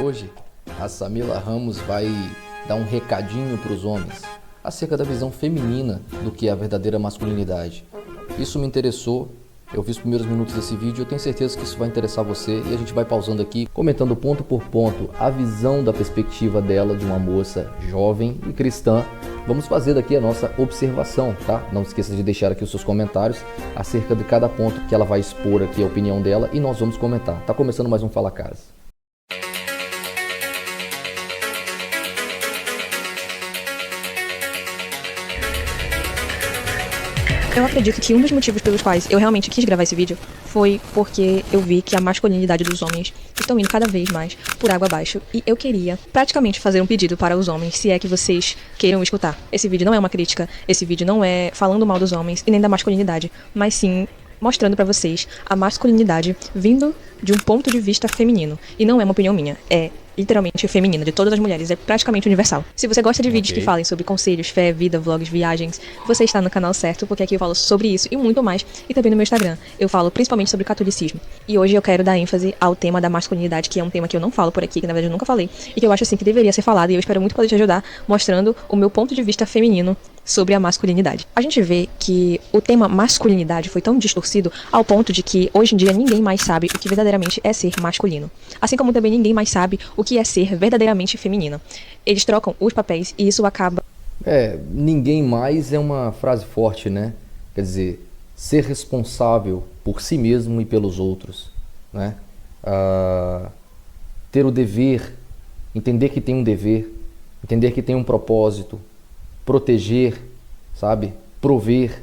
Hoje, a Samila Ramos vai dar um recadinho para os homens acerca da visão feminina do que é a verdadeira masculinidade. Isso me interessou, eu vi os primeiros minutos desse vídeo, eu tenho certeza que isso vai interessar você e a gente vai pausando aqui, comentando ponto por ponto a visão da perspectiva dela de uma moça jovem e cristã. Vamos fazer daqui a nossa observação, tá? Não esqueça de deixar aqui os seus comentários acerca de cada ponto que ela vai expor aqui a opinião dela e nós vamos comentar. Tá começando mais um Fala Caras. Eu acredito que um dos motivos pelos quais eu realmente quis gravar esse vídeo foi porque eu vi que a masculinidade dos homens estão indo cada vez mais por água abaixo e eu queria praticamente fazer um pedido para os homens, se é que vocês queiram escutar. Esse vídeo não é uma crítica, esse vídeo não é falando mal dos homens e nem da masculinidade, mas sim mostrando para vocês a masculinidade vindo de um ponto de vista feminino. E não é uma opinião minha, é literalmente feminina, de todas as mulheres, é praticamente universal. Se você gosta de vídeos que falem sobre conselhos, fé, vida, vlogs, viagens, você está no canal certo, porque aqui eu falo sobre isso e muito mais, e também no meu Instagram. Eu falo principalmente sobre catolicismo. E hoje eu quero dar ênfase ao tema da masculinidade, que é um tema que eu não falo por aqui, que na verdade eu nunca falei, e que eu acho assim que deveria ser falado, e eu espero muito poder te ajudar mostrando o meu ponto de vista feminino sobre a masculinidade. A gente vê que o tema masculinidade foi tão distorcido ao ponto de que hoje em dia ninguém mais sabe o que verdadeiramente é ser masculino. Assim como também ninguém mais sabe o que é ser verdadeiramente feminino. Eles trocam os papéis e isso acaba... Ninguém mais é uma frase forte, né? Quer dizer, ser responsável por si mesmo e pelos outros, né? Ter o dever, entender que tem um dever, entender que tem um propósito, proteger, sabe? Prover,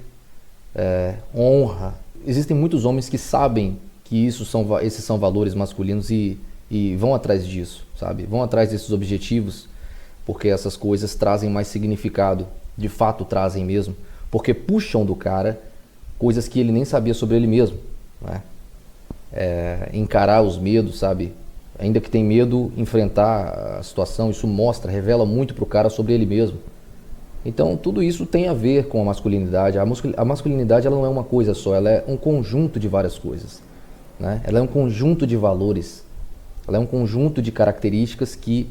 honra. Existem muitos homens que sabem que esses são valores masculinos e vão atrás disso, sabe? Vão atrás desses objetivos porque essas coisas trazem mais significado, de fato trazem mesmo, porque puxam do cara coisas que ele nem sabia sobre ele mesmo, né? Encarar os medos, sabe? Ainda que tem medo, enfrentar a situação, isso mostra, revela muito pro cara sobre ele mesmo. Então tudo isso tem a ver com a masculinidade. A masculinidade ela não é uma coisa só, ela é um conjunto de várias coisas, né? Ela é um conjunto de valores, ela é um conjunto de características que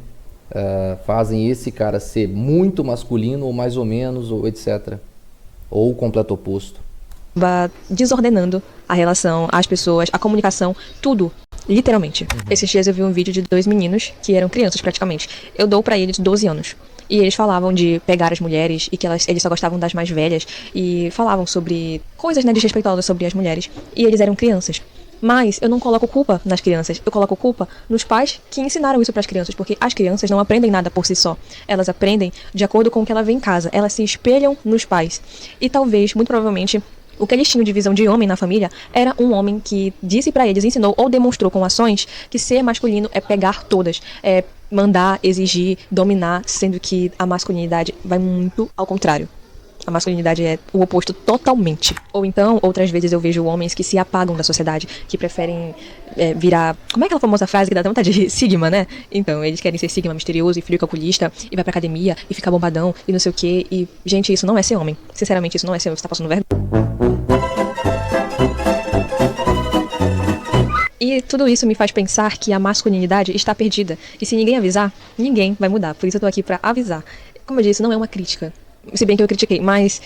fazem esse cara ser muito masculino ou mais ou menos, ou etc. Ou o completo oposto. Desordenando a relação, as pessoas, a comunicação, tudo. Literalmente. Esses dias eu vi um vídeo de 2 meninos que eram crianças praticamente. Eu dou pra eles 12 anos. E eles falavam de pegar as mulheres e que eles só gostavam das mais velhas. E falavam sobre coisas, né, desrespeitosas sobre as mulheres. E eles eram crianças. Mas eu não coloco culpa nas crianças, eu coloco culpa nos pais que ensinaram isso para as crianças, porque as crianças não aprendem nada por si só. Elas aprendem de acordo com o que ela vê em casa, elas se espelham nos pais. E talvez, muito provavelmente, o que eles tinham de visão de homem na família era um homem que disse pra eles, ensinou ou demonstrou com ações que ser masculino é pegar todas, é mandar, exigir, dominar, sendo que a masculinidade vai muito ao contrário. A masculinidade é o oposto totalmente. Ou então, outras vezes eu vejo homens que se apagam da sociedade, que preferem virar... Como é aquela famosa frase que dá vontade de Sigma, né? Então, eles querem ser Sigma misterioso e frio calculista, e vai pra academia, e ficar bombadão, e não sei o quê. E, gente, isso não é ser homem. Sinceramente, isso não é ser homem. Você tá passando vergonha. E tudo isso me faz pensar que a masculinidade está perdida. E se ninguém avisar, ninguém vai mudar. Por isso eu tô aqui pra avisar. Como eu disse, não é uma crítica. Se bem que eu critiquei, mas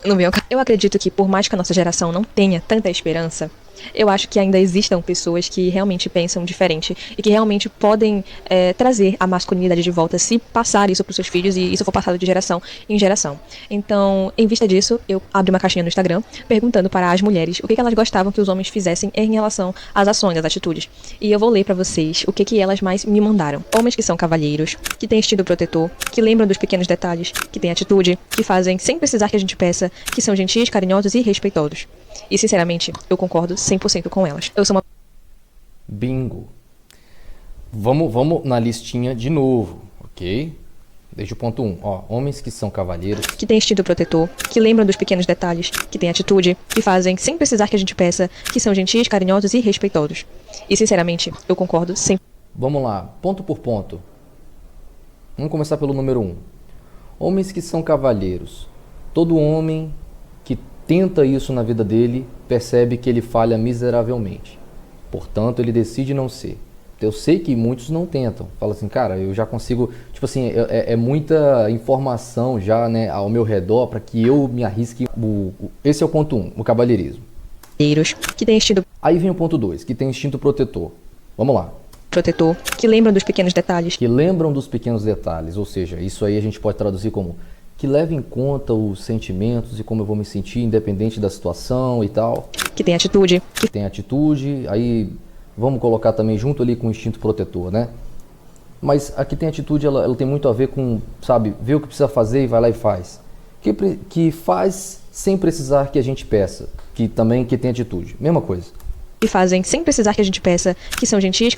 não veio. Eu acredito que por mais que a nossa geração não tenha tanta esperança, eu acho que ainda existam pessoas que realmente pensam diferente e que realmente podem trazer a masculinidade de volta se passar isso para os seus filhos e isso for passado de geração em geração. Então, em vista disso, eu abri uma caixinha no Instagram perguntando para as mulheres o que elas gostavam que os homens fizessem em relação às ações, às atitudes. E eu vou ler para vocês o que elas mais me mandaram. Homens que são cavalheiros, que têm instinto protetor, que lembram dos pequenos detalhes, que têm atitude, que fazem sem precisar que a gente peça, que são gentis, carinhosos e respeitosos. E, sinceramente, eu concordo 100% com elas. Eu sou uma... Bingo. Vamos na listinha de novo, ok? Desde o ponto 1. Homens que são cavalheiros. Que têm instinto protetor, que lembram dos pequenos detalhes, que têm atitude, que fazem sem precisar que a gente peça, que são gentis, carinhosos e respeitosos. E, sinceramente, eu concordo 100%. Vamos lá, ponto por ponto. Vamos começar pelo número 1. Homens que são cavalheiros. Todo homem que tenta isso na vida dele percebe que ele falha miseravelmente. Portanto, ele decide não ser. Eu sei que muitos não tentam. Fala assim, cara, eu já consigo... Tipo assim, é muita informação já, né, ao meu redor para que eu me arrisque. Esse é o ponto 1, o cavalheirismo. Que tem instinto Aí vem o ponto 2, que tem instinto protetor. Vamos lá. protetor, que lembram dos pequenos detalhes, Que lembram dos pequenos detalhes, ou seja, isso aí a gente pode traduzir como que leva em conta os sentimentos e como eu vou me sentir independente da situação e tal. que tem atitude, Que tem atitude, aí vamos colocar também junto ali com o instinto protetor, né? Mas a que tem atitude, ela tem muito a ver com, sabe, ver o que precisa fazer e vai lá e faz. Que faz sem precisar que a gente peça, que tem atitude. Mesma coisa. que fazem sem precisar que a gente peça, que são gentis,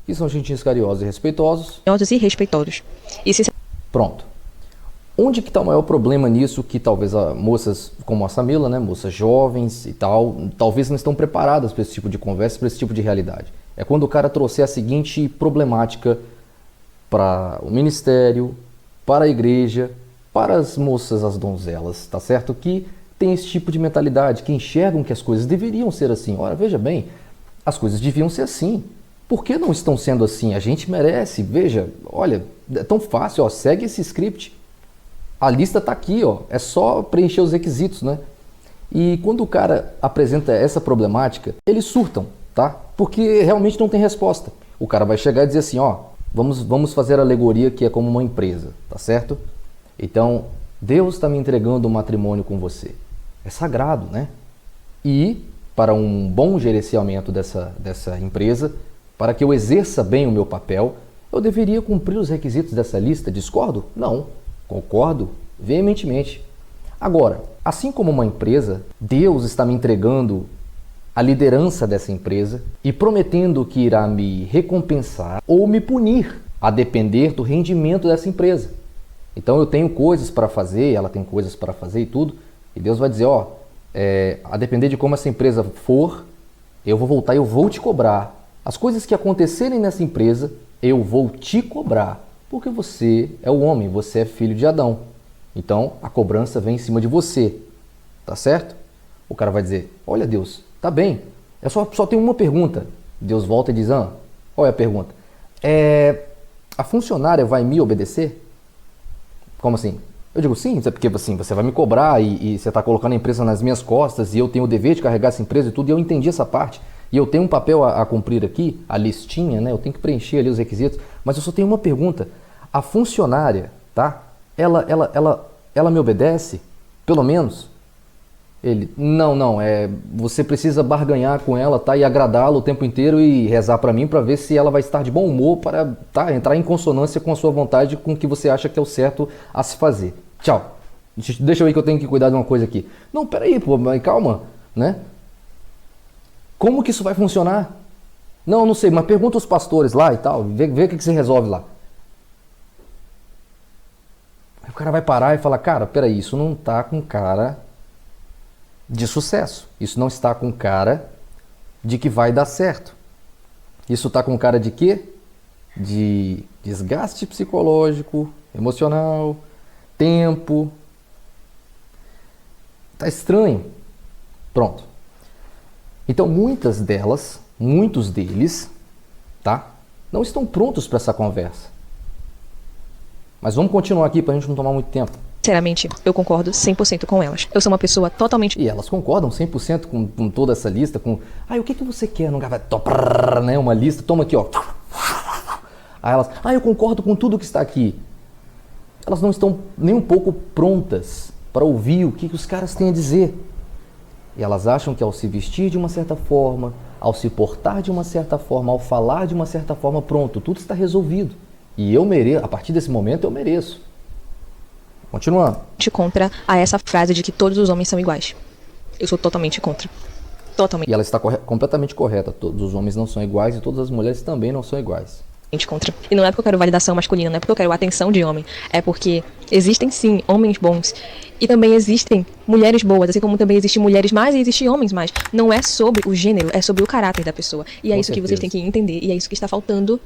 Que são gentis, carinhosos e respeitosos. carinhosos e respeitosos. E se Pronto. Onde que está o maior problema nisso que talvez moças como a Samila, né, moças jovens e tal, talvez não estão preparadas para esse tipo de conversa, para esse tipo de realidade. É quando o cara trouxer a seguinte problemática para o ministério, para a igreja, para as moças, as donzelas, tá certo? Que tem esse tipo de mentalidade, que enxergam que as coisas deveriam ser assim. Ora, veja bem, as coisas deviam ser assim. Por que não estão sendo assim? A gente merece, veja, olha, é tão fácil, ó, segue esse script. A lista está aqui, ó, é só preencher os requisitos, né? E quando o cara apresenta essa problemática, eles surtam, tá? Porque realmente não tem resposta. O cara vai chegar e dizer assim, ó, vamos fazer a alegoria que é como uma empresa, tá certo? Então, Deus está me entregando um matrimônio com você. É sagrado, né? E para um bom gerenciamento dessa empresa, para que eu exerça bem o meu papel, eu deveria cumprir os requisitos dessa lista. Discordo? Não. Concordo veementemente. Agora, assim como uma empresa, Deus está me entregando a liderança dessa empresa e prometendo que irá me recompensar ou me punir, a depender do rendimento dessa empresa. Então eu tenho coisas para fazer, ela tem coisas para fazer e tudo, e Deus vai dizer, ó, a depender de como essa empresa for, eu vou voltar e eu vou te cobrar. As coisas que acontecerem nessa empresa, eu vou te cobrar. Porque você é o homem, você é filho de Adão. Então, a cobrança vem em cima de você. Tá certo? O cara vai dizer, olha Deus, tá bem. Eu só tenho uma pergunta. Deus volta e diz, qual é a pergunta? A funcionária vai me obedecer? Como assim? Eu digo, sim, porque assim, você vai me cobrar e você está colocando a empresa nas minhas costas e eu tenho o dever de carregar essa empresa e tudo, e eu entendi essa parte. E eu tenho um papel a cumprir aqui, a listinha, né? Eu tenho que preencher ali os requisitos, mas eu só tenho uma pergunta. A funcionária, tá? Ela me obedece? Pelo menos? Ele, não, você precisa barganhar com ela, tá? E agradá-la o tempo inteiro e rezar para mim para ver se ela vai estar de bom humor para, tá, entrar em consonância com a sua vontade, com o que você acha que é o certo a se fazer. Tchau. Deixa eu ir que eu tenho que cuidar de uma coisa aqui. Não, peraí, pô, mas calma, né? Como que isso vai funcionar? Não sei, mas pergunta aos pastores lá e tal, vê o que você resolve lá. Aí o cara vai parar e falar, cara, peraí, isso não tá com cara de sucesso. Isso não está com cara de que vai dar certo. Isso tá com cara de quê? De desgaste psicológico, emocional, tempo. Tá estranho. Pronto. Então muitas delas, muitos deles, tá? Não estão prontos para essa conversa. Mas vamos continuar aqui para a gente não tomar muito tempo. Sinceramente, eu concordo 100% com elas. Eu sou uma pessoa totalmente... E elas concordam 100% com toda essa lista, com... o que você quer? Não vai... né? Uma lista, toma aqui, ó. Aí elas... eu concordo com tudo que está aqui. Elas não estão nem um pouco prontas para ouvir o que os caras têm a dizer. E elas acham que ao se vestir de uma certa forma, ao se portar de uma certa forma, ao falar de uma certa forma, pronto, tudo está resolvido. E eu mereço, a partir desse momento eu mereço. Continuando. Contra a essa frase de que todos os homens são iguais. Eu sou totalmente contra. Totalmente. E ela está completamente correta. Todos os homens não são iguais e todas as mulheres também não são iguais. Contra. E não é porque eu quero validação masculina, não é porque eu quero atenção de homem. É porque existem sim homens bons. E também existem mulheres boas, assim como também existem mulheres más e existem homens mais. Não é sobre o gênero, é sobre o caráter da pessoa. E é isso que vocês têm que entender. E é isso que está faltando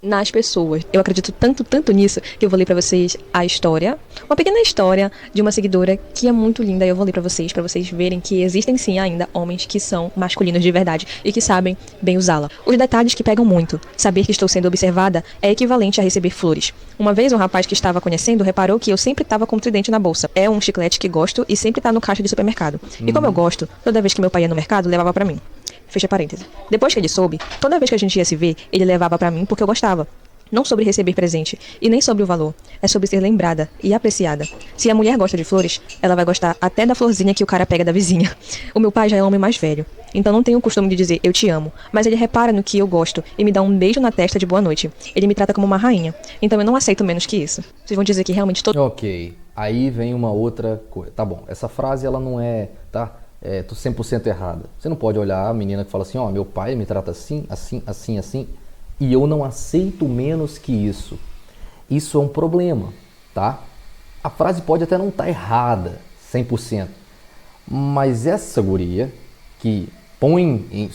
nas pessoas. Eu acredito tanto nisso, que eu vou ler pra vocês a história, uma pequena história de uma seguidora que é muito linda, e eu vou ler pra vocês verem que existem sim ainda homens que são masculinos de verdade e que sabem bem usá-la. Os detalhes que pegam muito. Saber que estou sendo observada é equivalente a receber flores. Uma vez um rapaz que estava conhecendo reparou que eu sempre estava com um tridente na bolsa. É um chiclete que gosto e sempre tá no caixa de supermercado. E como eu gosto, toda vez que meu pai ia no mercado, levava pra mim. Fecha parêntese. Depois que ele soube, toda vez que a gente ia se ver, ele levava pra mim porque eu gostava. Não sobre receber presente, e nem sobre o valor. É sobre ser lembrada e apreciada. Se a mulher gosta de flores, ela vai gostar até da florzinha que o cara pega da vizinha. O meu pai já é um homem mais velho, então não tenho o costume de dizer eu te amo, mas ele repara no que eu gosto e me dá um beijo na testa de boa noite. Ele me trata como uma rainha, então eu não aceito menos que isso. Vocês vão dizer que realmente todo... Ok, aí vem uma outra coisa. Tá bom, essa frase ela não é, tá? Tô 100% errada. Você não pode olhar a menina que fala assim, ó, meu pai me trata assim, assim, assim, assim, e eu não aceito menos que isso. Isso é um problema, tá? A frase pode até não estar errada, 100%, mas essa guria que põe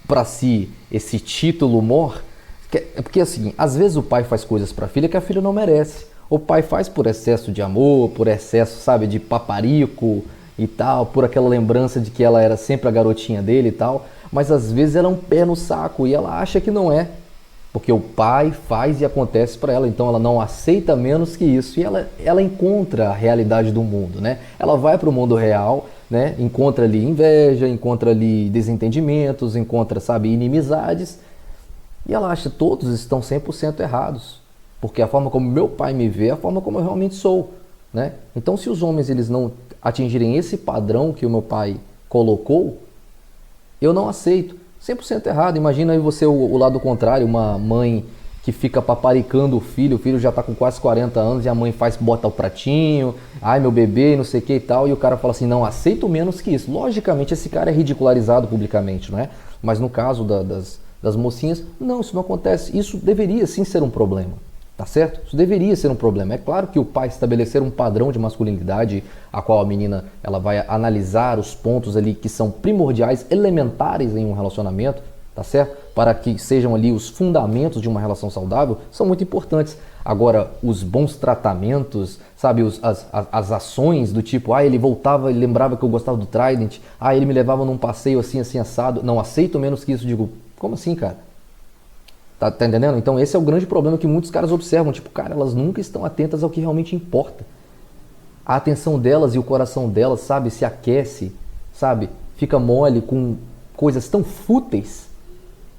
pra si esse título mor, é porque assim, às vezes o pai faz coisas pra filha que a filha não merece. O pai faz por excesso de amor, por excesso, sabe, de paparico e tal, por aquela lembrança de que ela era sempre a garotinha dele e tal, mas às vezes ela é um pé no saco e ela acha que não é, porque o pai faz e acontece para ela, então ela não aceita menos que isso e ela encontra a realidade do mundo, né? Ela vai para o mundo real, né? Encontra ali inveja, encontra ali desentendimentos, encontra, sabe, inimizades e ela acha que todos estão 100% errados, porque a forma como meu pai me vê é a forma como eu realmente sou, né? Então se os homens eles não atingirem esse padrão que o meu pai colocou, eu não aceito. 100% errado. Imagina aí você o lado contrário, uma mãe que fica paparicando o filho já tá com quase 40 anos e a mãe bota o pratinho, ai meu bebê, não sei o que e tal, e o cara fala assim, não, aceito menos que isso. Logicamente esse cara é ridicularizado publicamente, não é? Mas no caso das mocinhas, não, isso não acontece. Isso deveria sim ser um problema. Tá certo? Isso deveria ser um problema. É claro que o pai estabelecer um padrão de masculinidade, a qual a menina ela vai analisar os pontos ali que são primordiais, elementares em um relacionamento, tá certo? Para que sejam ali os fundamentos de uma relação saudável, são muito importantes. Agora, os bons tratamentos, sabe, as ações do tipo, ele voltava, ele lembrava que eu gostava do Trident, ele me levava num passeio assim, assim, assado, não aceito menos que isso. Digo, como assim, cara? Tá entendendo? Então esse é o grande problema que muitos caras observam. Tipo, cara, elas nunca estão atentas ao que realmente importa. A atenção delas e o coração delas, sabe, se aquece, sabe, fica mole com coisas tão fúteis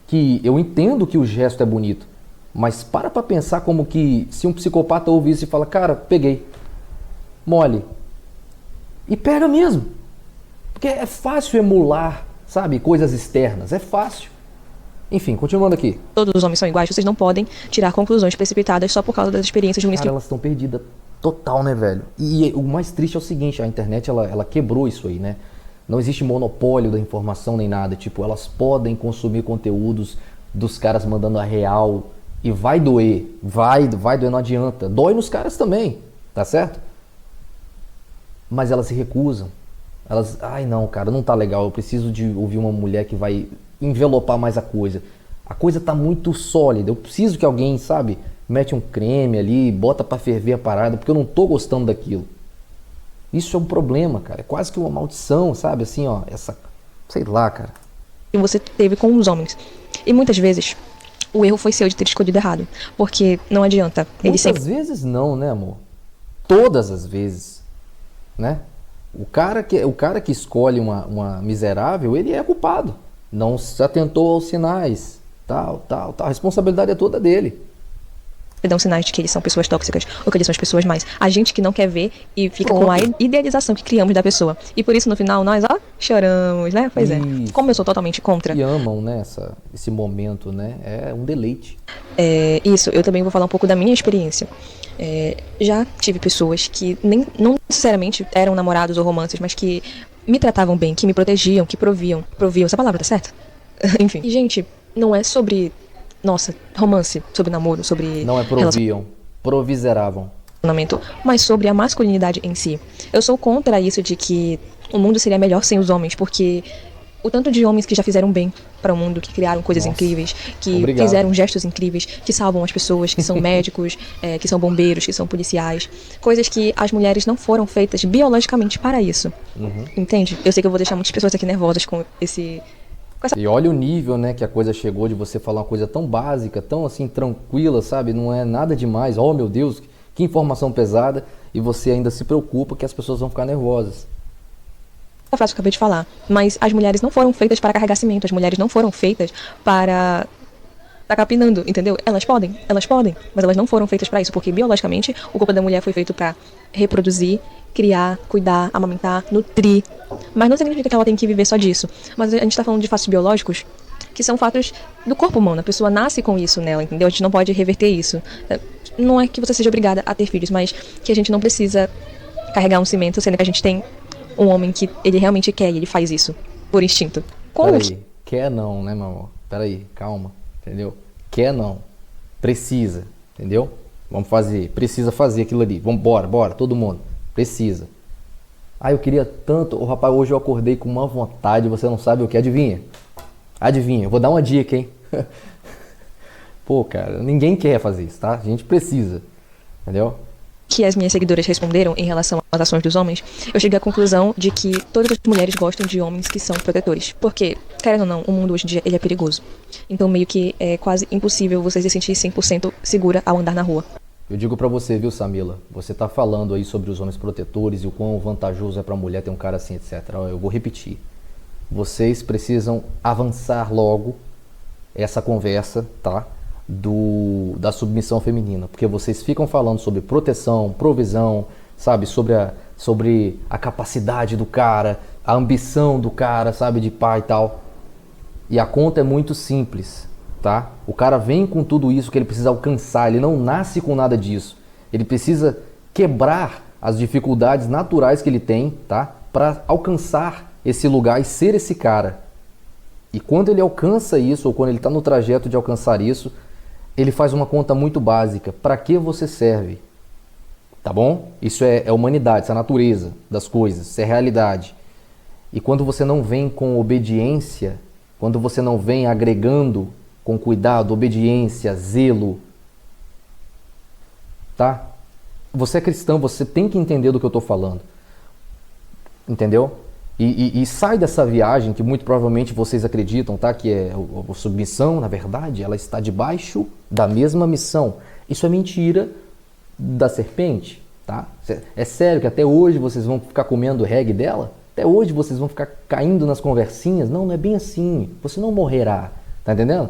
que eu entendo que o gesto é bonito. Mas para pensar como que se um psicopata ouvir isso e fala, cara, peguei, mole. E pega mesmo. Porque é fácil emular, sabe, coisas externas. É fácil. Enfim, continuando aqui. Todos os homens são iguais, vocês não podem tirar conclusões precipitadas só por causa das experiências ruins. Cara, elas estão perdidas total, né, velho? E o mais triste é o seguinte, a internet, ela quebrou isso aí, né? Não existe monopólio da informação nem nada. Tipo, elas podem consumir conteúdos dos caras mandando a real e vai doer. Vai doer, não adianta. Dói nos caras também, tá certo? Mas elas se recusam. Elas, não, cara, não tá legal. Eu preciso de ouvir uma mulher que vai envelopar mais a coisa. A coisa tá muito sólida. Eu preciso que alguém, sabe, mete um creme ali, bota pra ferver a parada, porque eu não tô gostando daquilo. Isso é um problema, cara. É quase que uma maldição, sabe? Assim, ó, sei lá, cara. Que você teve com os homens. E muitas vezes o erro foi seu de ter escolhido errado. Porque não adianta. Muitas vezes não, né, amor? Todas as vezes, né? O cara que escolhe uma miserável, ele é culpado. Não se atentou aos sinais, tal. A responsabilidade é toda dele. Dão sinais de que eles são pessoas tóxicas ou que eles são as pessoas mais. A gente que não quer ver e fica com a idealização que criamos da pessoa. E por isso, no final, nós, choramos, né? Pois é. Como eu sou totalmente contra. E amam, né? Esse momento, né? É um deleite. Isso, eu também vou falar um pouco da minha experiência. Já tive pessoas que não necessariamente eram namorados ou romances, mas que me tratavam bem, que me protegiam, que proviam. Proviam, essa palavra tá certa? Enfim. E, gente, não é sobre, romance, sobre namoro, sobre... Não é proviam, proviseravam. Mas sobre a masculinidade em si. Eu sou contra isso de que o mundo seria melhor sem os homens, porque o tanto de homens que já fizeram bem para o mundo, que criaram coisas Nossa. incríveis, que Obrigado. fizeram gestos incríveis, que salvam as pessoas, que são médicos, que são bombeiros, que são policiais. Coisas que as mulheres não foram feitas biologicamente para isso. Entende? Eu sei que eu vou deixar muitas pessoas aqui nervosas com essa... E olha o nível, né, que a coisa chegou de você falar uma coisa tão básica, tão assim, tranquila, sabe? Não é nada demais. Oh, meu Deus, que informação pesada. E você ainda se preocupa que as pessoas vão ficar nervosas. A frase que eu acabei de falar. Mas as mulheres não foram feitas para carregar cimento. As mulheres não foram feitas para tá capinando, entendeu? Elas podem, mas elas não foram feitas para isso, porque biologicamente o corpo da mulher foi feito para reproduzir, criar, cuidar, amamentar, nutrir. Mas não significa que ela tem que viver só disso. Mas a gente tá falando de fatos biológicos que são fatos do corpo humano. A pessoa nasce com isso nela, entendeu? A gente não pode reverter isso. Não é que você seja obrigada a ter filhos, mas que a gente não precisa carregar um cimento, sendo que a gente tem um homem que ele realmente quer e ele faz isso por instinto. Como que... Peraí, quer não, né, meu amor? Peraí, calma, entendeu? Quer não, precisa, entendeu? Vamos fazer, precisa fazer aquilo ali. Vamos, bora, todo mundo, precisa. Ah, eu queria tanto, oh, rapaz, hoje eu acordei com uma vontade, você não sabe o que, adivinha? Adivinha, eu vou dar uma dica, hein? Pô, cara, ninguém quer fazer isso, tá? A gente precisa, entendeu? Que as minhas seguidoras responderam em relação às ações dos homens, eu cheguei à conclusão de que todas as mulheres gostam de homens que são protetores. Porque, querendo ou não, o mundo hoje em dia ele é perigoso. Então meio que é quase impossível você se sentir 100% segura ao andar na rua. Eu digo pra você, viu, Samila? Você tá falando aí sobre os homens protetores e o quão vantajoso é pra mulher ter um cara assim, etc. Eu vou repetir. Vocês precisam avançar logo essa conversa, tá? Da submissão feminina, porque vocês ficam falando sobre proteção, provisão, sabe, sobre a capacidade do cara, a ambição do cara, sabe, de pai e tal. E a conta é muito simples, tá? O cara vem com tudo isso que ele precisa alcançar, ele não nasce com nada disso. Ele precisa quebrar as dificuldades naturais que ele tem, tá? Para alcançar esse lugar e ser esse cara. E quando ele alcança isso, ou quando ele está no trajeto de alcançar isso, ele faz uma conta muito básica. Para que você serve? Tá bom? Isso é humanidade, isso é a natureza das coisas, isso é realidade. E quando você não vem com obediência, quando você não vem agregando com cuidado, obediência, zelo, tá? Você é cristão, você tem que entender do que eu estou falando. Entendeu? E sai dessa viagem que muito provavelmente vocês acreditam, tá? Que é a submissão, na verdade, ela está debaixo da mesma missão. Isso é mentira da serpente, tá? É sério que até hoje vocês vão ficar comendo reggae dela? Até hoje vocês vão ficar caindo nas conversinhas? Não é bem assim. Você não morrerá, tá entendendo?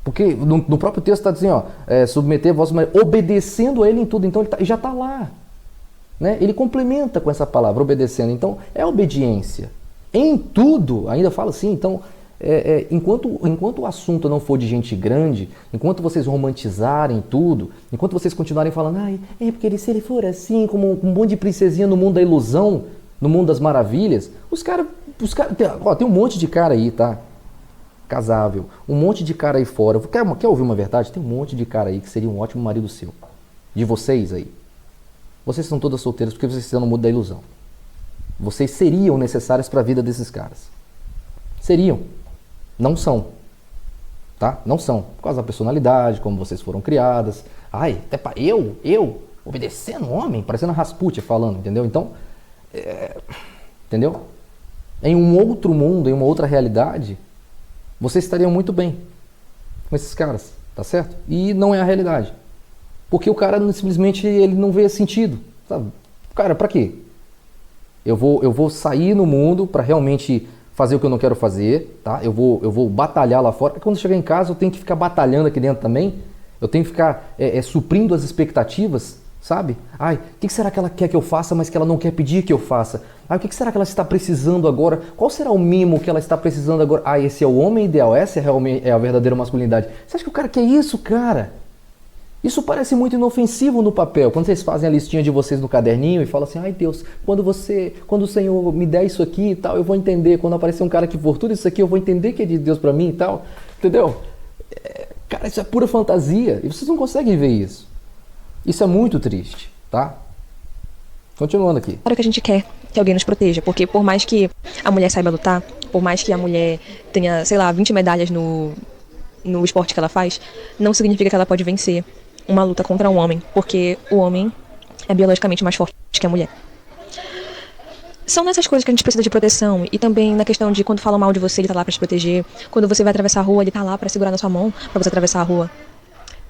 Porque no próprio texto está dizendo, submeter vosso marido, obedecendo a ele em tudo. Então ele já está lá. Né? Ele complementa com essa palavra, obedecendo. Então, é obediência. Em tudo, ainda fala assim, então, enquanto o assunto não for de gente grande, enquanto vocês romantizarem tudo, enquanto vocês continuarem falando, porque se ele for assim, como um monte de princesinha no mundo da ilusão, no mundo das maravilhas, os caras tem um monte de cara aí, tá? Casável, um monte de cara aí fora. Quer ouvir uma verdade? Tem um monte de cara aí que seria um ótimo marido seu. De vocês aí. Vocês são todas solteiras porque vocês estão no mundo da ilusão. Vocês seriam necessárias para a vida desses caras. Seriam. Não são. Tá? Não são. Por causa da personalidade, como vocês foram criadas. Até para eu, obedecendo um homem, parecendo a Rasputia falando, entendeu? Então, entendeu? Em um outro mundo, em uma outra realidade, vocês estariam muito bem com esses caras, tá certo? E não é a realidade. Porque o cara simplesmente ele não vê sentido. Sabe? Cara, pra quê? Eu vou sair no mundo para realmente fazer o que eu não quero fazer, tá? Eu vou batalhar lá fora. Quando chegar em casa eu tenho que ficar batalhando aqui dentro também. Eu tenho que ficar suprindo as expectativas, sabe? O que será que ela quer que eu faça, mas que ela não quer pedir que eu faça? O que será que ela está precisando agora? Qual será o mimo que ela está precisando agora? Esse é o homem ideal, essa é a verdadeira masculinidade. Você acha que o cara quer isso, cara? Isso parece muito inofensivo no papel. Quando vocês fazem a listinha de vocês no caderninho e falam assim, Deus, quando o Senhor me der isso aqui e tal, eu vou entender. Quando aparecer um cara que for tudo isso aqui, eu vou entender que é de Deus pra mim e tal. Entendeu? Cara, isso é pura fantasia. E vocês não conseguem ver isso. Isso é muito triste, tá? Continuando aqui. Claro que a gente quer que alguém nos proteja. Porque por mais que a mulher saiba lutar, por mais que a mulher tenha, sei lá, 20 medalhas no esporte que ela faz, não significa que ela pode vencer uma luta contra um homem, porque o homem é biologicamente mais forte que a mulher. São nessas coisas que a gente precisa de proteção. E também na questão de quando falam mal de você, ele tá lá pra te proteger. Quando você vai atravessar a rua, ele tá lá pra segurar na sua mão pra você atravessar a rua.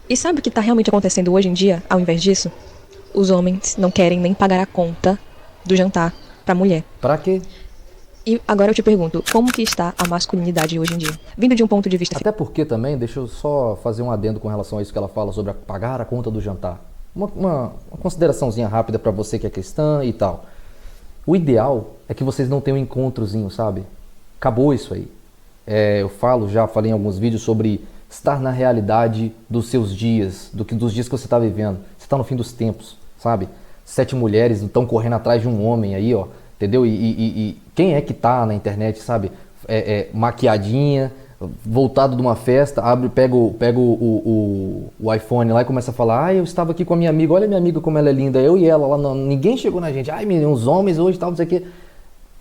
E sabe o que tá realmente acontecendo hoje em dia, ao invés disso? Os homens não querem nem pagar a conta do jantar pra mulher. Pra quê? E agora eu te pergunto, como que está a masculinidade hoje em dia? Vindo de um ponto de vista... Até porque também, deixa eu só fazer um adendo com relação a isso que ela fala sobre pagar a conta do jantar. Uma consideraçãozinha rápida pra você que é cristã e tal. O ideal é que vocês não tenham um encontrozinho, sabe? Acabou isso aí. Eu já falei em alguns vídeos sobre estar na realidade dos seus dias, dos dias que você está vivendo. Você está no fim dos tempos, sabe? 7 mulheres estão correndo atrás de um homem aí, ó, entendeu? E quem é que tá na internet, sabe? Maquiadinha, voltado de uma festa, pega o iPhone lá e começa a falar: eu estava aqui com a minha amiga, olha minha amiga como ela é linda, eu e ela, lá ninguém chegou na gente, menino, os homens hoje tal, não sei o quê,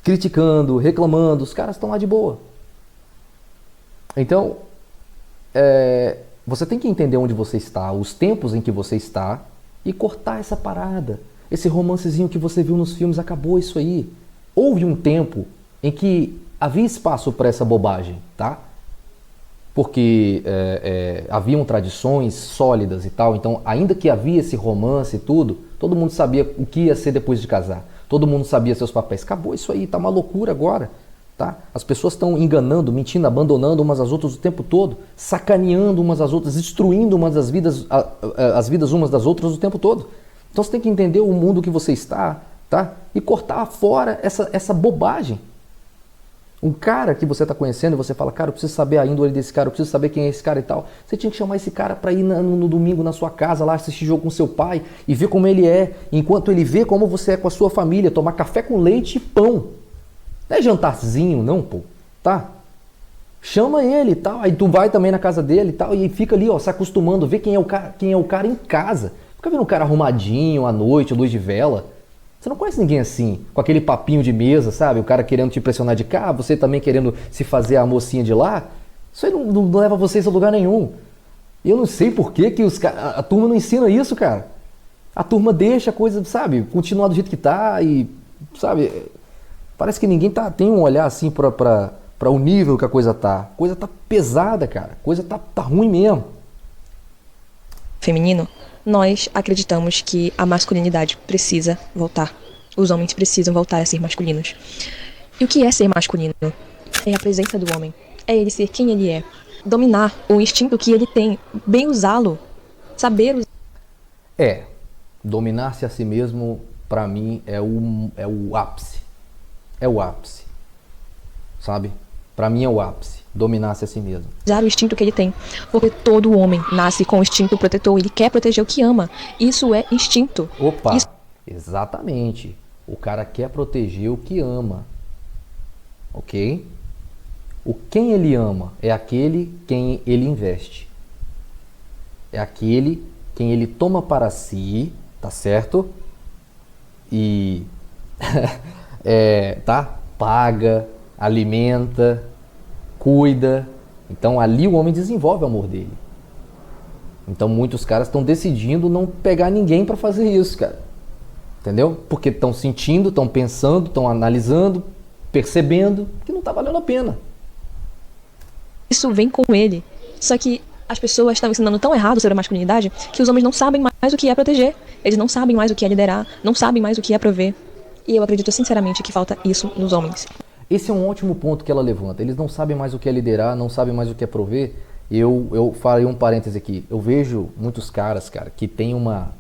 criticando, reclamando, os caras estão lá de boa. Então, você tem que entender onde você está, os tempos em que você está e cortar essa parada. Esse romancezinho que você viu nos filmes, acabou isso aí. Houve um tempo em que havia espaço para essa bobagem, tá? Porque haviam tradições sólidas e tal, então ainda que havia esse romance e tudo, todo mundo sabia o que ia ser depois de casar, todo mundo sabia seus papéis. Acabou isso aí, tá uma loucura agora, tá? As pessoas estão enganando, mentindo, abandonando umas às outras o tempo todo, sacaneando umas às outras, destruindo as vidas umas das outras o tempo todo. Então você tem que entender o mundo que você está, tá? E cortar fora essa bobagem. Um cara que você está conhecendo e você fala: cara, eu preciso saber a índole desse cara, eu preciso saber quem é esse cara e tal. Você tinha que chamar esse cara para ir no domingo na sua casa lá, assistir jogo com seu pai e ver como ele é, enquanto ele vê como você é com a sua família, tomar café com leite e pão. Não é jantarzinho não, pô, tá? Chama ele e tal, aí tu vai também na casa dele e tal, e fica ali, ó, se acostumando, vê quem é o cara em casa. Fica vendo um cara arrumadinho à noite, luz de vela. Você não conhece ninguém assim, com aquele papinho de mesa, sabe? O cara querendo te impressionar de cá, você também querendo se fazer a mocinha de lá. Isso aí não leva vocês a lugar nenhum. E eu não sei por que a turma não ensina isso, cara. A turma deixa a coisa, sabe, continuar do jeito que tá e, sabe, parece que ninguém tem um olhar assim para o nível que a coisa tá. A coisa tá pesada, cara. A coisa tá ruim mesmo. Feminino, nós acreditamos que a masculinidade precisa voltar. Os homens precisam voltar a ser masculinos. E o que é ser masculino? É a presença do homem. É ele ser quem ele é. Dominar o instinto que ele tem. Bem usá-lo. Saber usar. Dominar-se a si mesmo, pra mim, é o ápice. É o ápice. Sabe? Pra mim é o ápice. Dominar-se a si mesmo. Usar o instinto que ele tem. Porque todo homem nasce com o instinto protetor. Ele quer proteger o que ama. Isso é instinto. Opa, exatamente. O cara quer proteger o que ama. Ok? Quem ele ama é aquele quem ele investe. É aquele quem ele toma para si, tá certo? E tá? Paga, alimenta, cuida. Então ali o homem desenvolve o amor dele. Então muitos caras estão decidindo não pegar ninguém para fazer isso, cara. Entendeu? Porque estão sentindo, estão pensando, estão analisando, percebendo que não tá valendo a pena. Isso vem com ele. Só que as pessoas estão ensinando tão errado sobre a masculinidade que os homens não sabem mais o que é proteger. Eles não sabem mais o que é liderar, não sabem mais o que é prover. E eu acredito sinceramente que falta isso nos homens. Esse é um ótimo ponto que ela levanta. Eles não sabem mais o que é liderar, não sabem mais o que é prover. Eu falei um parêntese aqui. Eu vejo muitos caras, cara, que tem uma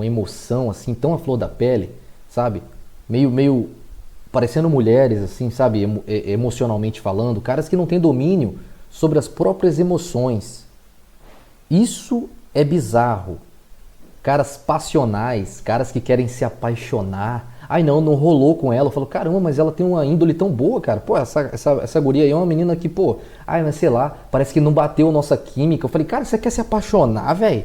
emoção assim tão à flor da pele, sabe? Meio parecendo mulheres, assim, sabe? Emocionalmente falando. Caras que não têm domínio sobre as próprias emoções. Isso é bizarro. Caras passionais, caras que querem se apaixonar. Ai não rolou com ela. Eu falo, caramba, mas ela tem uma índole tão boa, cara. Pô, essa guria aí é uma menina que, pô, mas sei lá, parece que não bateu nossa química. Eu falei, cara, você quer se apaixonar, velho?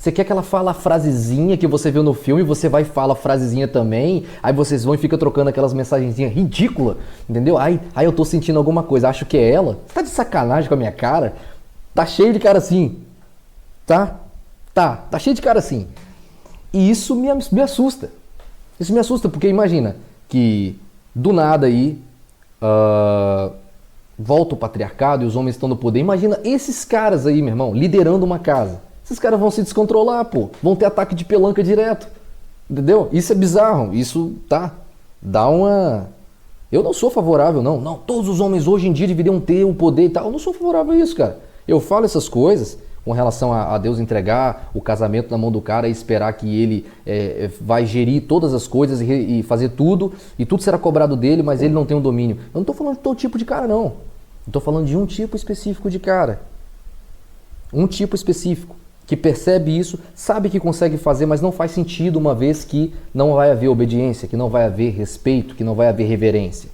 Você quer que ela fale a frasezinha que você viu no filme, você vai e fala a frasezinha também, aí vocês vão e fica trocando aquelas mensagenzinhas ridículas, entendeu? Aí eu tô sentindo alguma coisa, acho que é ela. Você tá de sacanagem com a minha cara? Tá cheio de cara assim, tá? Tá cheio de cara assim. E isso me assusta. Isso me assusta, porque imagina que do nada aí volta o patriarcado e os homens estão no poder. Imagina esses caras aí, meu irmão, liderando uma casa. Esses caras vão se descontrolar, pô. Vão ter ataque de pelanca direto. Entendeu? Isso é bizarro. Isso, dá uma... Eu não sou favorável, não. Não, todos os homens hoje em dia deveriam ter o poder e tal. Eu não sou favorável a isso, cara. Eu falo essas coisas com relação a Deus entregar o casamento na mão do cara e esperar que ele vai gerir todas as coisas e fazer tudo, e tudo será cobrado dele, mas ele não tem um domínio. Eu não tô falando de todo tipo de cara, não. Eu tô falando de um tipo específico de cara. Um tipo específico. Que percebe isso, sabe que consegue fazer, mas não faz sentido uma vez que não vai haver obediência, que não vai haver respeito, que não vai haver reverência.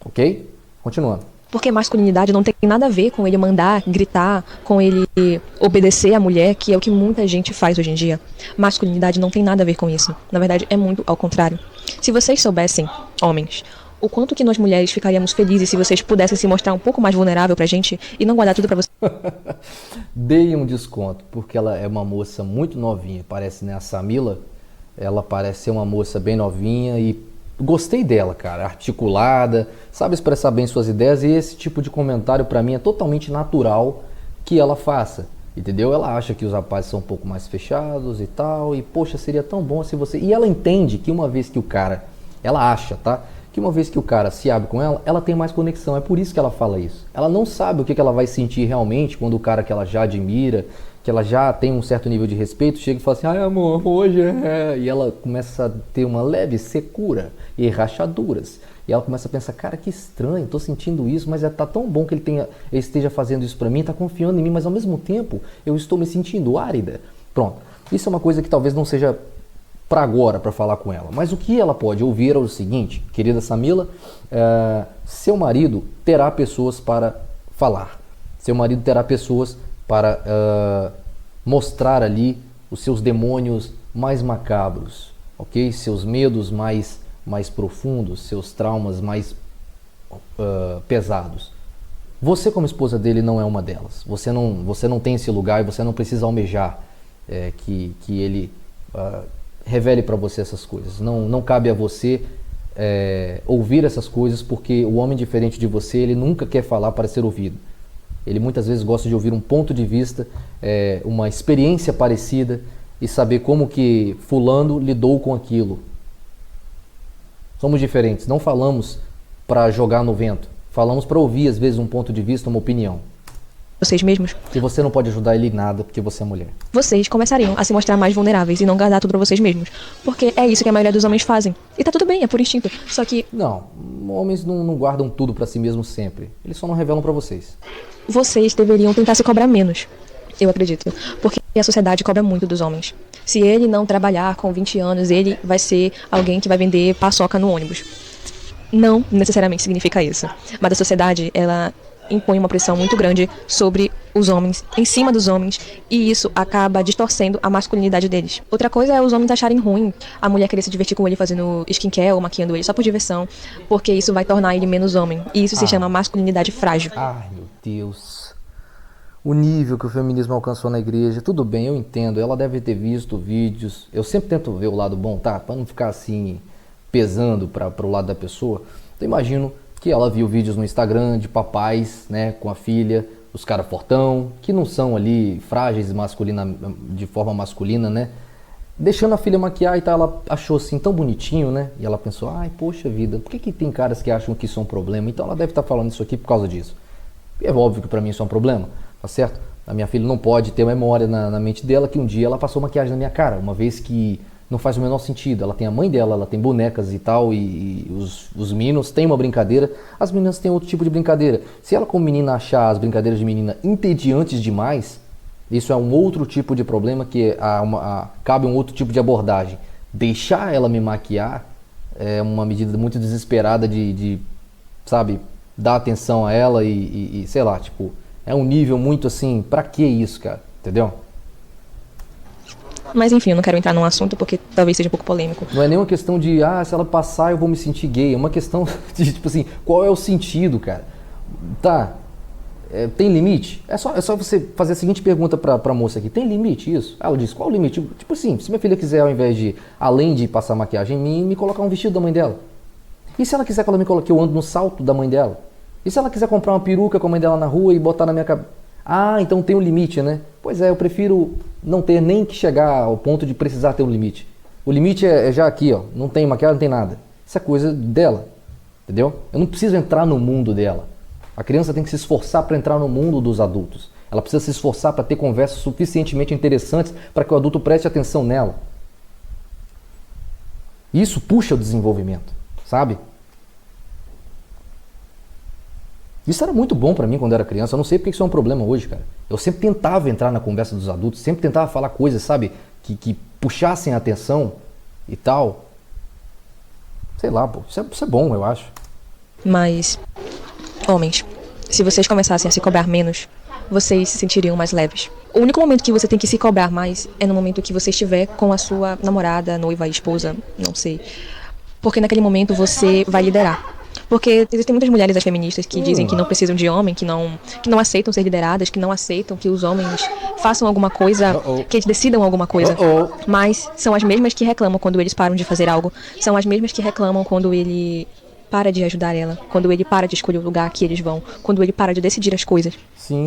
Ok? Continuando. Porque masculinidade não tem nada a ver com ele mandar, gritar, com ele obedecer a mulher, que é o que muita gente faz hoje em dia. Masculinidade não tem nada a ver com isso. Na verdade, é muito ao contrário. Se vocês soubessem, homens, o quanto que nós mulheres ficaríamos felizes se vocês pudessem se mostrar um pouco mais vulnerável pra gente e não guardar tudo pra você. Dei um desconto, porque ela é uma moça muito novinha, parece, né? A Samila, ela parece ser uma moça bem novinha e gostei dela, cara, articulada, sabe expressar bem suas ideias, e esse tipo de comentário pra mim é totalmente natural que ela faça, entendeu? Ela acha que os rapazes são um pouco mais fechados e tal, e poxa, seria tão bom se você... E ela entende que uma vez que o cara, ela acha, tá? Que uma vez que o cara se abre com ela, ela tem mais conexão. É por isso que ela fala isso. Ela não sabe o que ela vai sentir realmente quando o cara que ela já admira, que ela já tem um certo nível de respeito, chega e fala assim, ai amor, hoje é... E ela começa a ter uma leve secura e rachaduras. E ela começa a pensar, cara, que estranho, tô sentindo isso, mas tá tão bom que ele esteja fazendo isso pra mim, tá confiando em mim, mas ao mesmo tempo eu estou me sentindo árida. Pronto. Isso é uma coisa que talvez não seja para agora, para falar com ela. Mas o que ela pode ouvir é o seguinte, querida Samila, seu marido terá pessoas para falar. Seu marido terá pessoas para mostrar ali os seus demônios mais macabros, ok? Seus medos mais profundos, seus traumas mais pesados. Você, como esposa dele, não é uma delas. Você não tem esse lugar e você não precisa almejar que ele... revele para você essas coisas. Não cabe a você ouvir essas coisas, porque o homem diferente de você, ele nunca quer falar para ser ouvido. Ele muitas vezes gosta de ouvir um ponto de vista, uma experiência parecida e saber como que fulano lidou com aquilo. Somos diferentes, não falamos para jogar no vento. Falamos para ouvir, às vezes, um ponto de vista, uma opinião. Vocês mesmos. E você não pode ajudar ele em nada porque você é mulher. Vocês começariam a se mostrar mais vulneráveis e não guardar tudo pra vocês mesmos. Porque é isso que a maioria dos homens fazem. E tá tudo bem, é por instinto. Só que... Não, homens não guardam tudo pra si mesmos sempre. Eles só não revelam pra vocês. Vocês deveriam tentar se cobrar menos. Eu acredito. Porque a sociedade cobra muito dos homens. Se ele não trabalhar com 20 anos, ele vai ser alguém que vai vender paçoca no ônibus. Não necessariamente significa isso. Mas a sociedade, ela impõe uma pressão muito grande sobre os homens, em cima dos homens, e isso acaba distorcendo a masculinidade deles. Outra coisa é os homens acharem ruim a mulher querer se divertir com ele fazendo skincare ou maquiando ele só por diversão, porque isso vai tornar ele menos homem. E isso se chama masculinidade frágil. Ai, meu Deus. O nível que o feminismo alcançou na igreja, tudo bem, eu entendo, ela deve ter visto vídeos, eu sempre tento ver o lado bom, tá? Pra não ficar assim, pesando para o lado da pessoa. Eu imagino que ela viu vídeos no Instagram de papais, né, com a filha, os caras fortão, que não são ali frágeis de forma masculina, né, deixando a filha maquiar e tal. Ela achou assim tão bonitinho, né, e ela pensou, ai, poxa vida, por que tem caras que acham que isso é um problema? Então ela deve estar falando isso aqui por causa disso. E é óbvio que pra mim isso é um problema, tá certo? A minha filha não pode ter memória na mente dela que um dia ela passou maquiagem na minha cara, uma vez que não faz o menor sentido. Ela tem a mãe dela, ela tem bonecas e tal, e os meninos têm uma brincadeira, as meninas têm outro tipo de brincadeira. Se ela como menina achar as brincadeiras de menina entediantes demais, isso é um outro tipo de problema que cabe um outro tipo de abordagem. Deixar ela me maquiar é uma medida muito desesperada de sabe, dar atenção a ela e sei lá, tipo, é um nível muito assim, pra que isso, cara? Entendeu? Mas enfim, eu não quero entrar num assunto porque talvez seja um pouco polêmico. Não é nem uma questão de, se ela passar eu vou me sentir gay. É uma questão de, tipo assim, qual é o sentido, cara? Tá, tem limite? É só você fazer a seguinte pergunta pra moça aqui. Tem limite isso? Ela diz, qual o limite? Tipo assim, se minha filha quiser, ao invés de, além de passar maquiagem em mim, me colocar um vestido da mãe dela? E se ela quiser que ela me coloque, que eu ando no salto da mãe dela? E se ela quiser comprar uma peruca com a mãe dela na rua e botar na minha cabeça? Então tem um limite, né? Pois é, eu prefiro não ter nem que chegar ao ponto de precisar ter um limite. O limite é já aqui, ó. Não tem maquiagem, não tem nada. Isso é coisa dela, entendeu? Eu não preciso entrar no mundo dela. A criança tem que se esforçar para entrar no mundo dos adultos. Ela precisa se esforçar para ter conversas suficientemente interessantes para que o adulto preste atenção nela. Isso puxa o desenvolvimento, sabe? Isso era muito bom para mim quando eu era criança. Eu não sei porque isso é um problema hoje, cara. Eu sempre tentava entrar na conversa dos adultos, sempre tentava falar coisas, sabe, que puxassem a atenção e tal. Sei lá, pô. Isso é bom, eu acho. Mas, homens, se vocês começassem a se cobrar menos, vocês se sentiriam mais leves. O único momento que você tem que se cobrar mais é no momento que você estiver com a sua namorada, noiva, esposa, não sei. Porque naquele momento você vai liderar. Porque existem muitas mulheres feministas que dizem que não precisam de homem, que não aceitam ser lideradas, que não aceitam que os homens façam alguma coisa, que eles decidam alguma coisa. Mas são as mesmas que reclamam quando eles param de fazer algo. São as mesmas que reclamam quando ele para de ajudar ela, quando ele para de escolher o lugar que eles vão, quando ele para de decidir as coisas. Sim.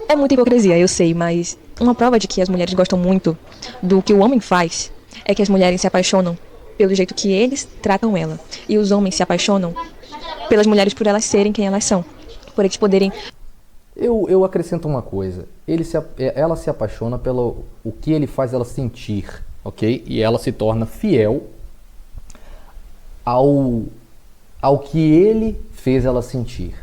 É muita hipocrisia, eu sei, mas uma prova de que as mulheres gostam muito do que o homem faz é que as mulheres se apaixonam pelo jeito que eles tratam ela. E os homens se apaixonam pelas mulheres por elas serem quem elas são. Por eles poderem... Eu acrescento uma coisa. Ela se apaixona pelo o que ele faz ela sentir, ok? E ela se torna fiel ao que ele fez ela sentir.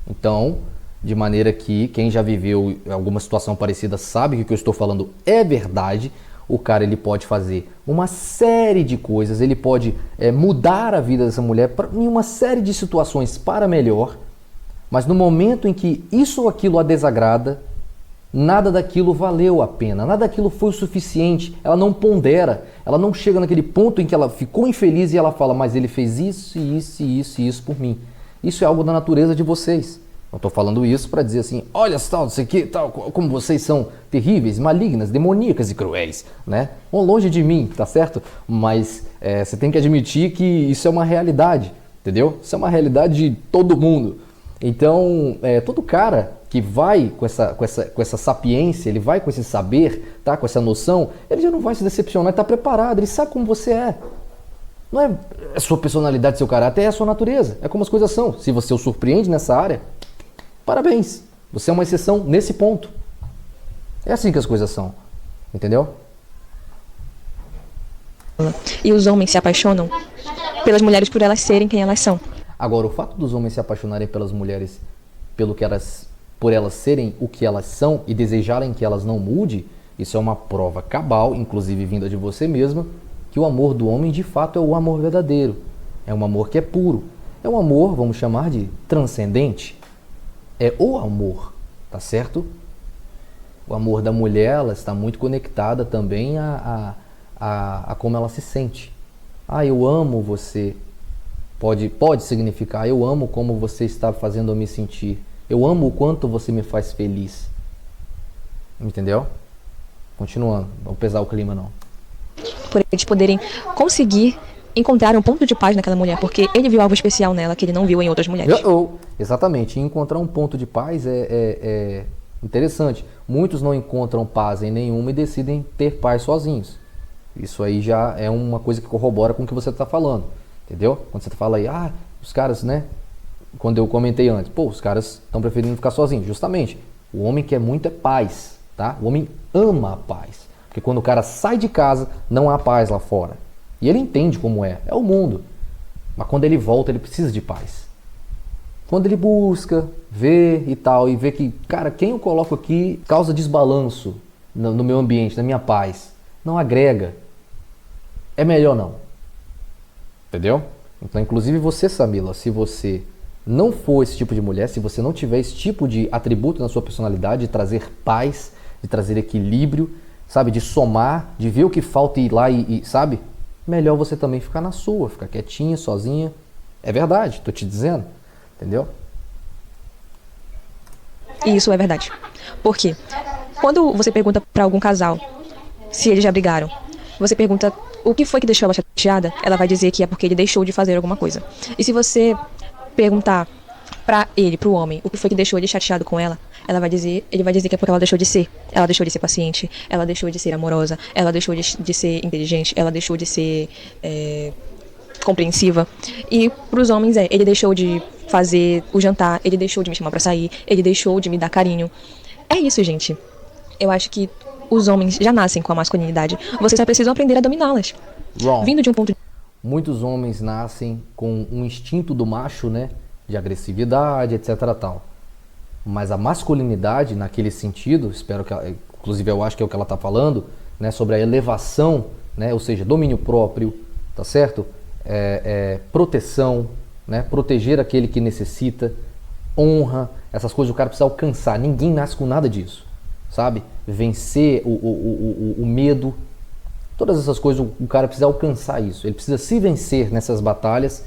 Então, de maneira que quem já viveu alguma situação parecida sabe que o que eu estou falando é verdade. O cara ele pode fazer uma série de coisas, ele pode mudar a vida dessa mulher em uma série de situações para melhor, mas no momento em que isso ou aquilo a desagrada, nada daquilo valeu a pena, nada daquilo foi o suficiente, ela não pondera, ela não chega naquele ponto em que ela ficou infeliz e ela fala, mas ele fez isso, isso, isso e isso por mim. Isso é algo da natureza de vocês. Eu estou falando isso para dizer assim, olha só, não sei o que, tal, como vocês são terríveis, malignas, demoníacas e cruéis, né? Bom, longe de mim, tá certo? Mas você tem que admitir que isso é uma realidade, entendeu? Isso é uma realidade de todo mundo. Então, todo cara que vai com essa sapiência, ele vai com esse saber, tá? Com essa noção, ele já não vai se decepcionar, ele está preparado, ele sabe como você é. Não é a sua personalidade, seu caráter, é a sua natureza, é como as coisas são. Se você o surpreende nessa área, parabéns, você é uma exceção nesse ponto. É assim que as coisas são, entendeu? E os homens se apaixonam pelas mulheres por elas serem quem elas são. Agora, o fato dos homens se apaixonarem pelas mulheres por elas serem o que elas são e desejarem que elas não mudem, isso é uma prova cabal, inclusive vinda de você mesma, que o amor do homem de fato é o amor verdadeiro. É um amor que é puro. É um amor, vamos chamar de transcendente. É o amor, tá certo? O amor da mulher, ela está muito conectada também a como ela se sente. Eu amo você. Pode significar, eu amo como você está fazendo eu me sentir. Eu amo o quanto você me faz feliz. Entendeu? Continuando, não pesar o clima não. Por eles poderem conseguir encontrar um ponto de paz naquela mulher, porque ele viu algo especial nela que ele não viu em outras mulheres. Exatamente, encontrar um ponto de paz é interessante. Muitos não encontram paz em nenhuma e decidem ter paz sozinhos. Isso aí já é uma coisa que corrobora com o que você está falando, entendeu? Quando você fala aí, os caras, né? Quando eu comentei antes, os caras estão preferindo ficar sozinhos. Justamente, o homem quer muito é paz, tá? O homem ama a paz. Porque quando o cara sai de casa, não há paz lá fora. E ele entende como é o mundo. Mas quando ele volta, ele precisa de paz. Quando ele busca, vê e tal, e vê que, cara, quem eu coloco aqui causa desbalanço no meu ambiente, na minha paz. Não agrega. É melhor não. Entendeu? Então, inclusive você, Samila, se você não for esse tipo de mulher, se você não tiver esse tipo de atributo na sua personalidade, de trazer paz, de trazer equilíbrio, sabe, de somar, de ver o que falta e ir lá sabe, melhor você também ficar na sua, ficar quietinha, sozinha. É verdade, tô te dizendo, entendeu? E isso é verdade. Por quê? Quando você pergunta pra algum casal se eles já brigaram, você pergunta o que foi que deixou ela chateada, ela vai dizer que é porque ele deixou de fazer alguma coisa. E se você perguntar pro homem, o que foi que deixou ele chateado com ela, ele vai dizer que é porque ela deixou de ser. Ela deixou de ser paciente, ela deixou de ser amorosa, ela deixou de ser inteligente, ela deixou de ser compreensiva. E pros homens ele deixou de fazer o jantar, ele deixou de me chamar pra sair, ele deixou de me dar carinho. É isso, gente. Eu acho que os homens já nascem com a masculinidade. Vocês só precisam aprender a dominá-las. Wrong. Vindo de um ponto... Muitos homens nascem com um instinto do macho, né? De agressividade, etc. tal. Mas a masculinidade, naquele sentido, espero que, inclusive eu acho que é o que ela está falando, né? Sobre a elevação, né? Ou seja, domínio próprio, tá certo? Proteção, né? Proteger aquele que necessita, honra, essas coisas o cara precisa alcançar. Ninguém nasce com nada disso, sabe? Vencer o medo, todas essas coisas o cara precisa alcançar isso. Ele precisa se vencer nessas batalhas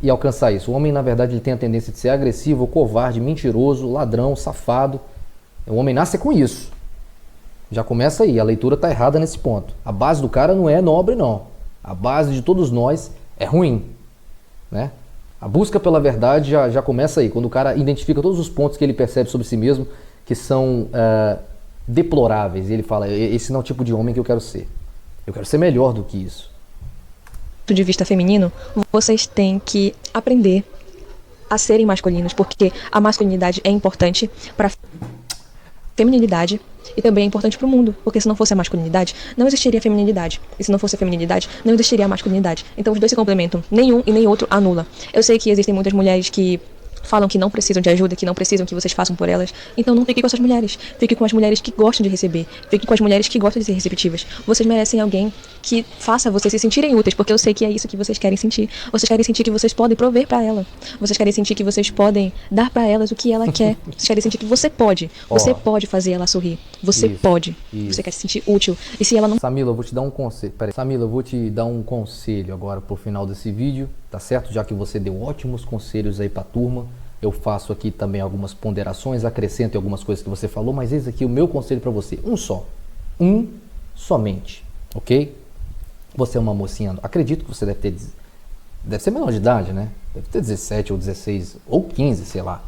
e alcançar isso. O homem, na verdade, ele tem a tendência de ser agressivo, covarde, mentiroso, ladrão, safado. O homem nasce com isso. Já começa aí, a leitura está errada nesse ponto. A base do cara não é nobre, não. A base de todos nós é ruim, né? A busca pela verdade já começa aí, quando o cara identifica todos os pontos que ele percebe sobre si mesmo que são deploráveis. E ele fala, esse não é o tipo de homem que eu quero ser. Eu quero ser melhor do que isso. Do ponto de vista feminino, vocês têm que aprender a serem masculinos, porque a masculinidade é importante para feminilidade e também é importante para o mundo, porque se não fosse a masculinidade, não existiria a feminilidade, e se não fosse a feminilidade, não existiria a masculinidade. Então os dois se complementam, nenhum e nem outro anula. Eu sei que existem muitas mulheres que falam que não precisam de ajuda, que não precisam que vocês façam por elas. Então não fique com essas mulheres. Fique com as mulheres que gostam de receber. Fique com as mulheres que gostam de ser receptivas. Vocês merecem alguém que faça vocês se sentirem úteis, porque eu sei que é isso que vocês querem sentir. Vocês querem sentir que vocês podem prover pra ela. Vocês querem sentir que vocês podem dar pra elas o que ela quer. Vocês querem sentir que você pode. Você pode fazer ela sorrir. Você pode. Você quer se sentir útil. E se ela não... Samila, eu vou te dar um conselho. Peraí. Samila, eu vou te dar um conselho agora pro final desse vídeo, tá certo? Já que você deu ótimos conselhos aí pra turma. Eu faço aqui também algumas ponderações, acrescento em algumas coisas que você falou, mas esse aqui é o meu conselho para você. Um só. Um somente. Ok? Você é uma mocinha, acredito que você deve ser menor de idade, né? Deve ter 17 ou 16 ou 15, sei lá.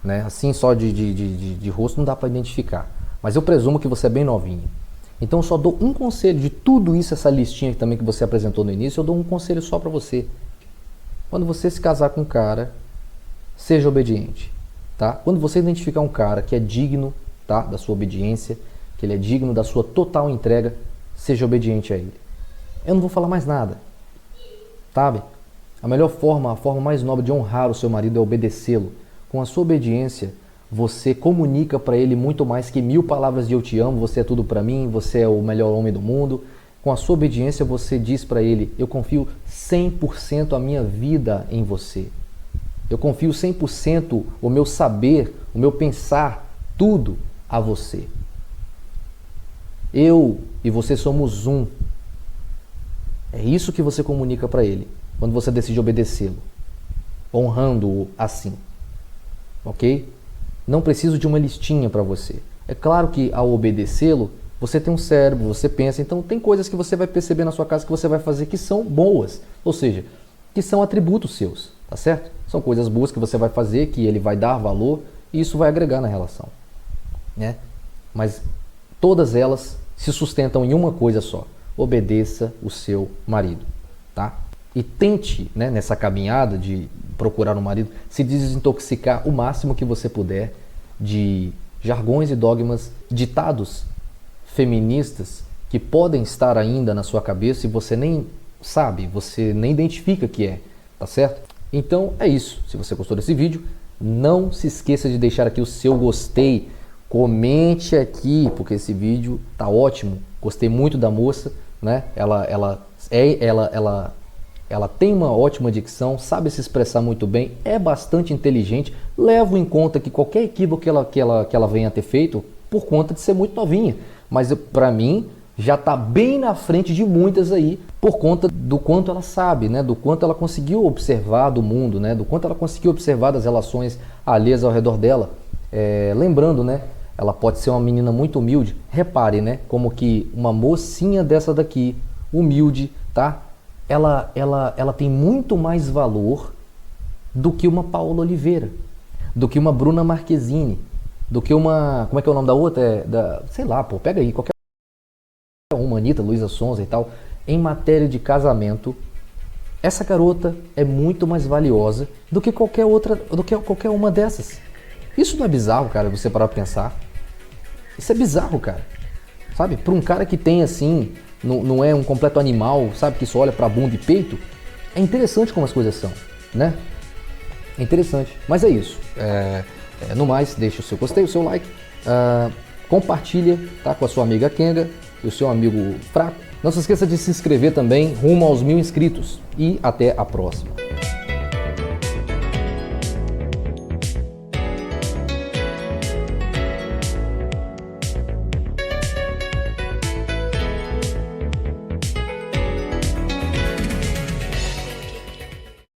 Né? Assim só de rosto não dá para identificar. Mas eu presumo que você é bem novinha. Então eu só dou um conselho de tudo isso, essa listinha também que você apresentou no início, eu dou um conselho só para você. Quando você se casar com um cara, seja obediente, tá? Quando você identificar um cara que é digno, tá, da sua obediência, que ele é digno da sua total entrega, seja obediente a ele. Eu não vou falar mais nada, sabe? A melhor forma, a forma mais nobre de honrar o seu marido é obedecê-lo. Com a sua obediência, você comunica para ele muito mais que 1000 palavras de eu te amo, você é tudo para mim, você é o melhor homem do mundo. Com a sua obediência, você diz para ele, eu confio 100% a minha vida em você. Eu confio 100% o meu saber, o meu pensar, tudo a você. Eu e você somos um. É isso que você comunica para ele, quando você decide obedecê-lo, honrando-o assim. Ok? Não preciso de uma listinha para você. É claro que ao obedecê-lo, você tem um cérebro, você pensa, então tem coisas que você vai perceber na sua casa que você vai fazer que são boas, ou seja, que são atributos seus, tá certo? São coisas boas que você vai fazer, que ele vai dar valor e isso vai agregar na relação, né? Mas todas elas se sustentam em uma coisa só: obedeça o seu marido, tá? E tente, né, nessa caminhada de procurar um marido, se desintoxicar o máximo que você puder de jargões e dogmas, ditados feministas que podem estar ainda na sua cabeça e você nem sabe, você nem identifica que é, tá certo? Então é isso. Se você gostou desse vídeo, não se esqueça de deixar aqui o seu gostei, comente aqui, porque esse vídeo tá ótimo. Gostei muito da moça, né? Ela tem uma ótima dicção, sabe se expressar muito bem, é bastante inteligente. Levo em conta que qualquer equívoco que ela venha a ter feito por conta de ser muito novinha. mas para mim já está bem na frente de muitas aí, por conta do quanto ela sabe, né? Do quanto ela conseguiu observar do mundo, né? Do quanto ela conseguiu observar das relações alheias ao redor dela. Lembrando, né? Ela pode ser uma menina muito humilde. Repare, né? Como que uma mocinha dessa daqui, humilde, tá? Ela tem muito mais valor do que uma Paola Oliveira, do que uma Bruna Marquezine, do que uma... Como é que é o nome da outra? Sei lá, pô, pega aí, qualquer uma, Anitta, Luísa Sonza e tal. Em matéria de casamento, essa garota é muito mais valiosa do que qualquer outra, do que qualquer uma dessas. Isso não é bizarro, cara, você parar pra pensar? Isso é bizarro, cara. Sabe? Para um cara que tem assim, não é um completo animal, sabe? Que só olha pra bunda e peito. É interessante como as coisas são, né? É interessante. Mas é isso. No mais, deixa o seu gostei, o seu like. Compartilha, tá? Com a sua amiga Kenga e o seu amigo Fraco. Não se esqueça de se inscrever também rumo aos 1000 inscritos. E até a próxima.